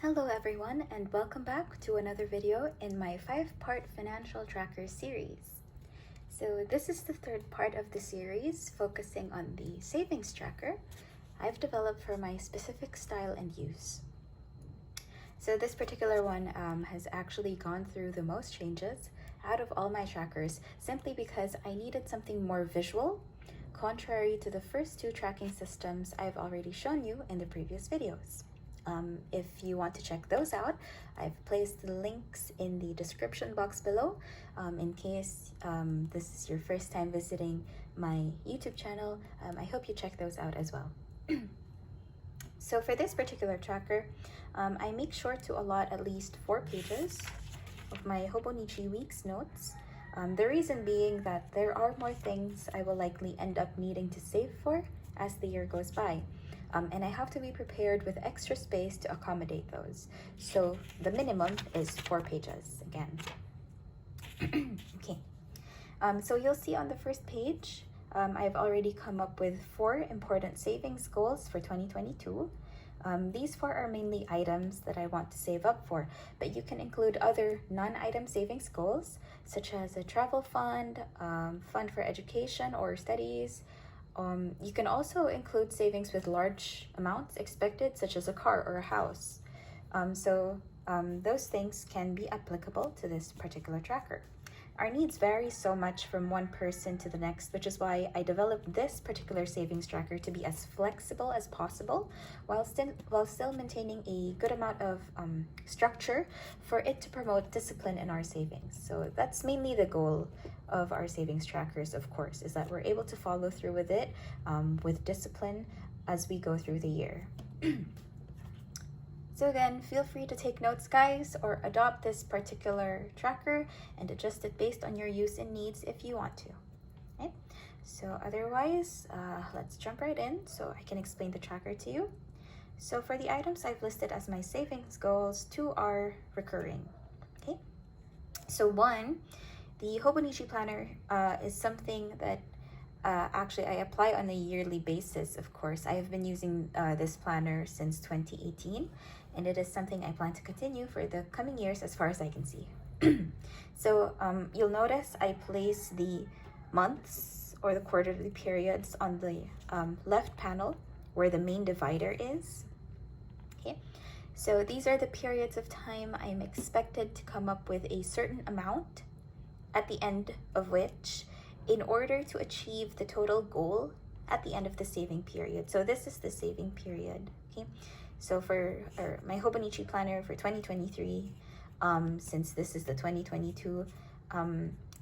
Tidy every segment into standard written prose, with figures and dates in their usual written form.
Hello everyone, and welcome back to another video in my 5-part financial tracker series. So this is the third part of the series focusing on the savings tracker I've developed for my specific style and use. So this particular one has actually gone through the most changes out of all my trackers simply because I needed something more visual, contrary to the first two tracking systems I've already shown you in the previous videos. If you want to check those out, I've placed the links in the description box below in case this is your first time visiting my YouTube channel. I hope you check those out as well. So for this particular tracker, I make sure to allot at least 4 pages of my Hobonichi week's notes. The reason being that there are more things I will likely end up needing to save for as the year goes by. And I have to be prepared with extra space to accommodate those. So the minimum is 4 pages again. Okay. So you'll see on the first page, I've already come up with 4 important savings goals for 2022. These 4 are mainly items that I want to save up for, but you can include other non-item savings goals, such as a travel fund, fund for education or studies. You can also include savings with large amounts expected, such as a car or a house. Those things can be applicable to this particular tracker. Our needs vary so much from one person to the next, which is why I developed this particular savings tracker to be as flexible as possible while still maintaining a good amount of structure for it to promote discipline in our savings. So that's mainly the goal of our savings trackers, of course, is that we're able to follow through with it with discipline as we go through the year. So again, feel free to take notes, guys, or adopt this particular tracker and adjust it based on your use and needs if you want to. Okay? So otherwise, let's jump right in so I can explain the tracker to you. So for the items I've listed as my savings goals, 2 are recurring. Okay? So 1, the Hobonichi planner is something that actually I apply on a yearly basis, of course. I have been using this planner since 2018, and it is something I plan to continue for the coming years as far as I can see. So you'll notice I place the months or the quarterly periods on the left panel where the main divider is. Okay, so these are the periods of time I'm expected to come up with a certain amount, at the end of which, in order to achieve the total goal at the end of the saving period. So this is the saving period, okay? So for my Hobonichi planner for 2023, since this is the 2022,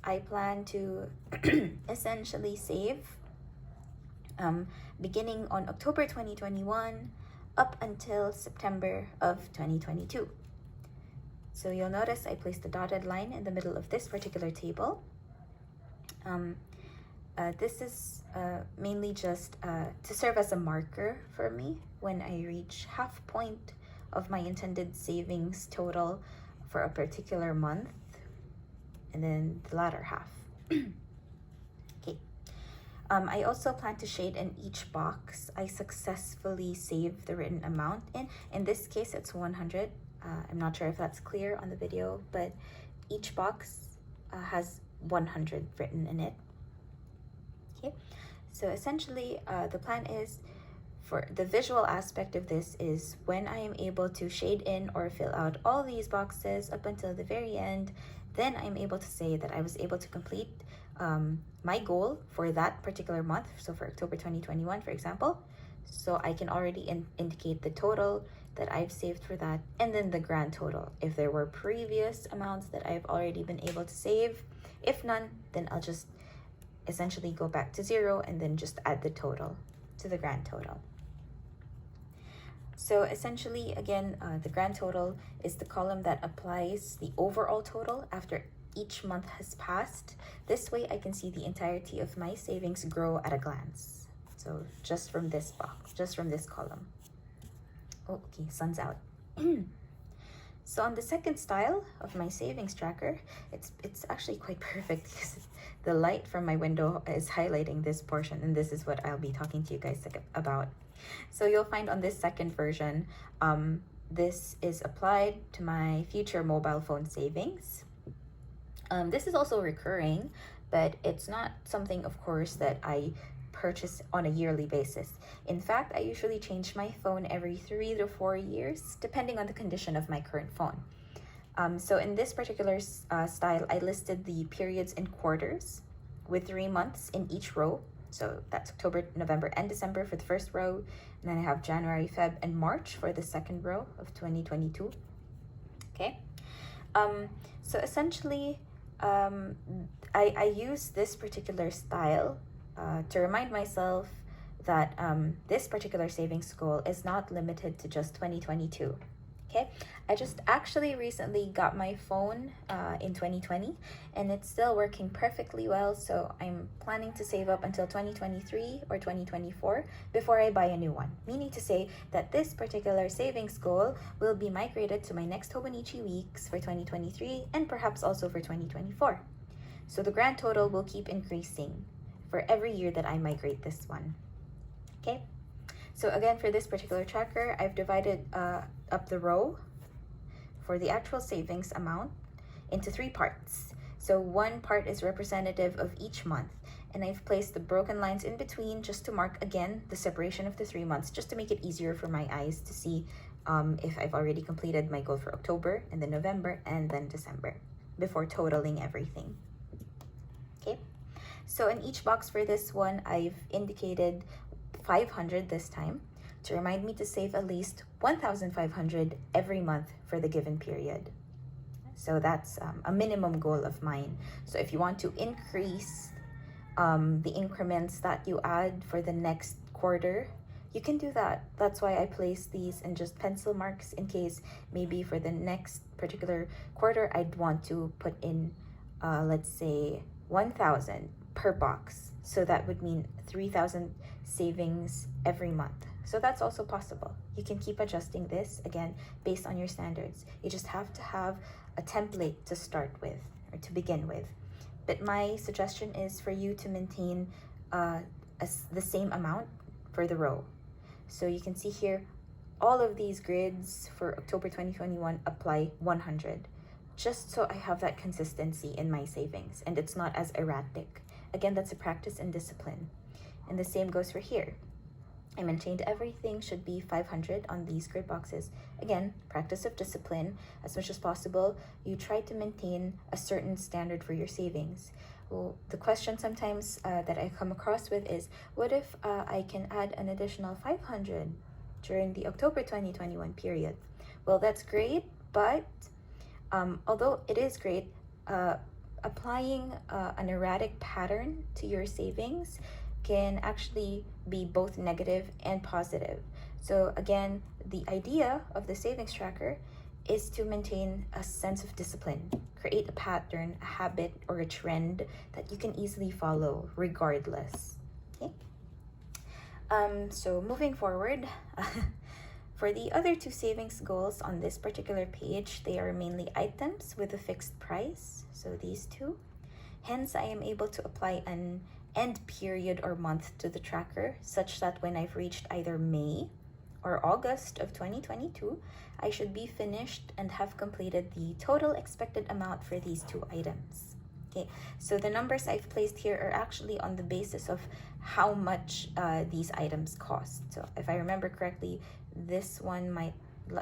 I plan to essentially save beginning on October 2021 up until September of 2022. So you'll notice I placed the dotted line in the middle of this particular table. This is mainly just to serve as a marker for me when I reach half point of my intended savings total for a particular month, and then the latter half. Okay. I also plan to shade in each box I successfully save the written amount in. In this case, it's 100. I'm not sure if that's clear on the video, but each box has 100 written in it. Okay, so essentially the plan is, for the visual aspect of this, is when I am able to shade in or fill out all these boxes up until the very end, then I'm able to say that I was able to complete my goal for that particular month. So for October 2021, for example, so I can already indicate the total that I've saved for that, and then the grand total. If there were previous amounts that I've already been able to save, if none, then I'll just essentially go back to 0 and then just add the total to the grand total. So essentially, again, the grand total is the column that applies the overall total after each month has passed. This way I can see the entirety of my savings grow at a glance. So just from this box, just from this column. Oh, okay, sun's out. So on the second style of my savings tracker, it's actually quite perfect because the light from my window is highlighting this portion, and this is what I'll be talking to you guys about. So you'll find on this second version, this is applied to my future mobile phone savings. This is also recurring, but it's not something, of course, that I purchase on a yearly basis. In fact, I usually change my phone every 3 to 4 years, depending on the condition of my current phone. So in this particular style, I listed the periods in quarters with 3 months in each row. So that's October, November, and December for the first row. And then I have January, Feb, and March for the second row of 2022. Okay. So essentially, I use this particular style to remind myself that this particular savings goal is not limited to just 2022. Okay, I just actually recently got my phone in 2020, and it's still working perfectly well, so I'm planning to save up until 2023 or 2024 before I buy a new one, meaning to say that this particular savings goal will be migrated to my next Hobonichi weeks for 2023 and perhaps also for 2024. So the grand total will keep increasing for every year that I migrate this one. Okay, so again, for this particular tracker, I've divided up the row for the actual savings amount into 3 parts. So one part is representative of each month, and I've placed the broken lines in between just to mark again the separation of the 3 months, just to make it easier for my eyes to see if I've already completed my goal for October, and then November, and then December before totaling everything. Okay, so in each box for this one, I've indicated 500 this time to remind me to save at least 1,500 every month for the given period. So that's a minimum goal of mine. So if you want to increase the increments that you add for the next quarter, you can do that. That's why I place these in just pencil marks in case maybe for the next particular quarter I'd want to put in let's say 1,000 per box. So that would mean 3,000 savings every month. So that's also possible. You can keep adjusting this again based on your standards. You just have to have a template to start with or to begin with. But my suggestion is for you to maintain the same amount for the row. So you can see here, all of these grids for October 2021 apply 100, just so I have that consistency in my savings and it's not as erratic. Again, that's a practice and discipline. And the same goes for here. I maintained everything should be 500 on these grid boxes. Again, practice of discipline. As much as possible, you try to maintain a certain standard for your savings. Well, the question sometimes that I come across with is, what if I can add an additional 500 during the October 2021 period? Well, that's great, but although it is great, applying an erratic pattern to your savings can actually be both negative and positive. So again, the idea of the savings tracker is to maintain a sense of discipline, create a pattern, a habit, or a trend that you can easily follow regardless. Okay. So moving forward, for the other 2 savings goals on this particular page, they are mainly items with a fixed price. So these 2. Hence, I am able to apply an end period or month to the tracker such that when I've reached either May or August of 2022, I should be finished and have completed the total expected amount for these 2 items. Okay, so the numbers I've placed here are actually on the basis of how much these items cost. So if I remember correctly, this one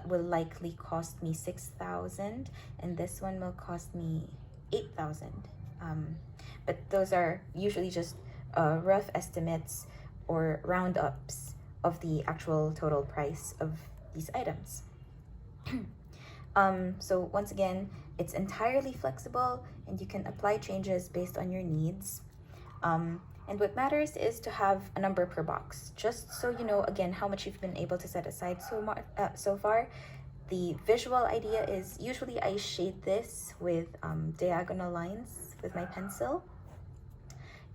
will likely cost me 6,000 and this one will cost me 8,000. But those are usually just rough estimates or round-ups of the actual total price of these items. So once again, it's entirely flexible and you can apply changes based on your needs. And what matters is to have a number per box, just so you know again how much you've been able to set aside so far. The visual idea is usually I shade this with diagonal lines with my pencil.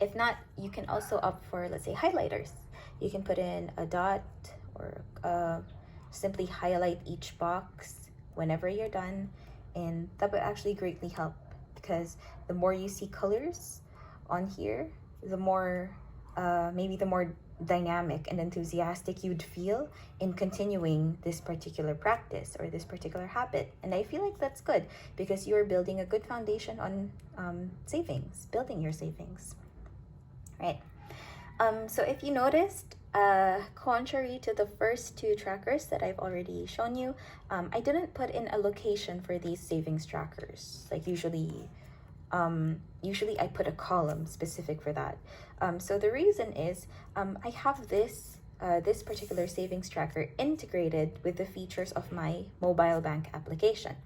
If not, you can also opt for, let's say, highlighters. You can put in a dot or simply highlight each box whenever you're done, and that would actually greatly help because the more you see colors on here, the more maybe the more dynamic and enthusiastic you'd feel in continuing this particular practice or this particular habit. And I feel like that's good because you're building a good foundation on savings, building your savings, right? So if you noticed, contrary to the first two trackers that I've already shown you, I didn't put in a location for these savings trackers. Like usually I put a column specific for that. So the reason is I have this particular savings tracker integrated with the features of my mobile bank application.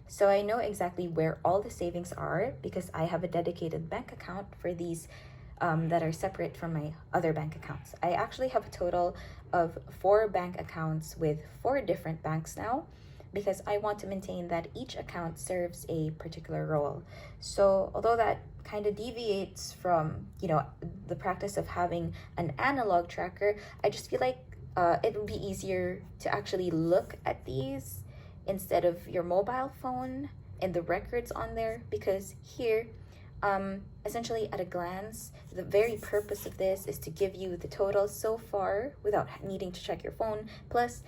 So I know exactly where all the savings are because I have a dedicated bank account for these that are separate from my other bank accounts. I actually have a total of 4 bank accounts with 4 different banks now because I want to maintain that each account serves a particular role. So although that kind of deviates from, you know, the practice of having an analog tracker, I just feel like it would be easier to actually look at these instead of your mobile phone and the records on there, because here essentially at a glance, the very purpose of this is to give you the total so far without needing to check your phone, plus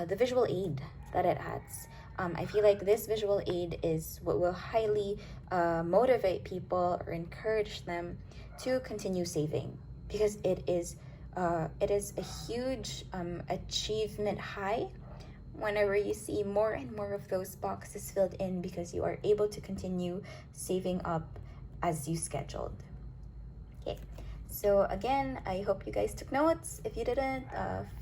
the visual aid that it adds. I feel like this visual aid is what will highly motivate people or encourage them to continue saving, because it is a huge achievement high whenever you see more and more of those boxes filled in because you are able to continue saving up as you scheduled. Okay, so again, I hope you guys took notes. If you didn't,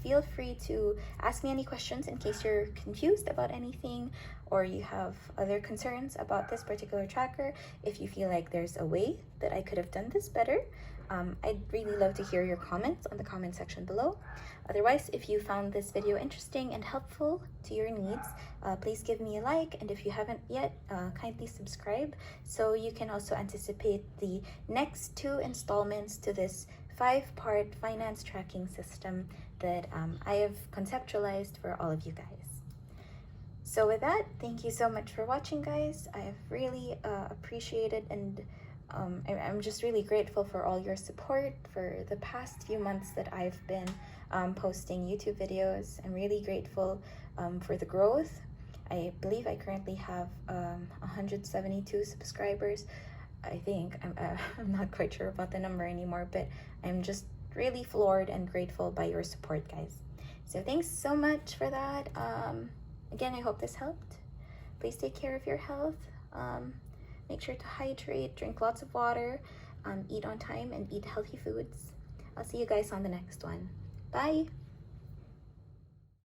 feel free to ask me any questions in case you're confused about anything or you have other concerns about this particular tracker. If you feel like there's a way that I could have done this better, I'd really love to hear your comments on the comment section below. Otherwise, if you found this video interesting and helpful to your needs, please give me a like, and if you haven't yet, kindly subscribe so you can also anticipate the next 2 installments to this 5-part finance tracking system that I have conceptualized for all of you guys. So with that, thank you so much for watching, guys. I have really appreciated and I'm just really grateful for all your support for the past few months that I've been posting YouTube videos. I'm really grateful for the growth. I believe I currently have 172 subscribers. I think I'm not quite sure about the number anymore, but I'm just really floored and grateful by your support, guys. So thanks so much for that. Again, I hope this helped. Please take care of your health. Make sure to hydrate, drink lots of water, eat on time, and eat healthy foods. I'll see you guys on the next one. Bye!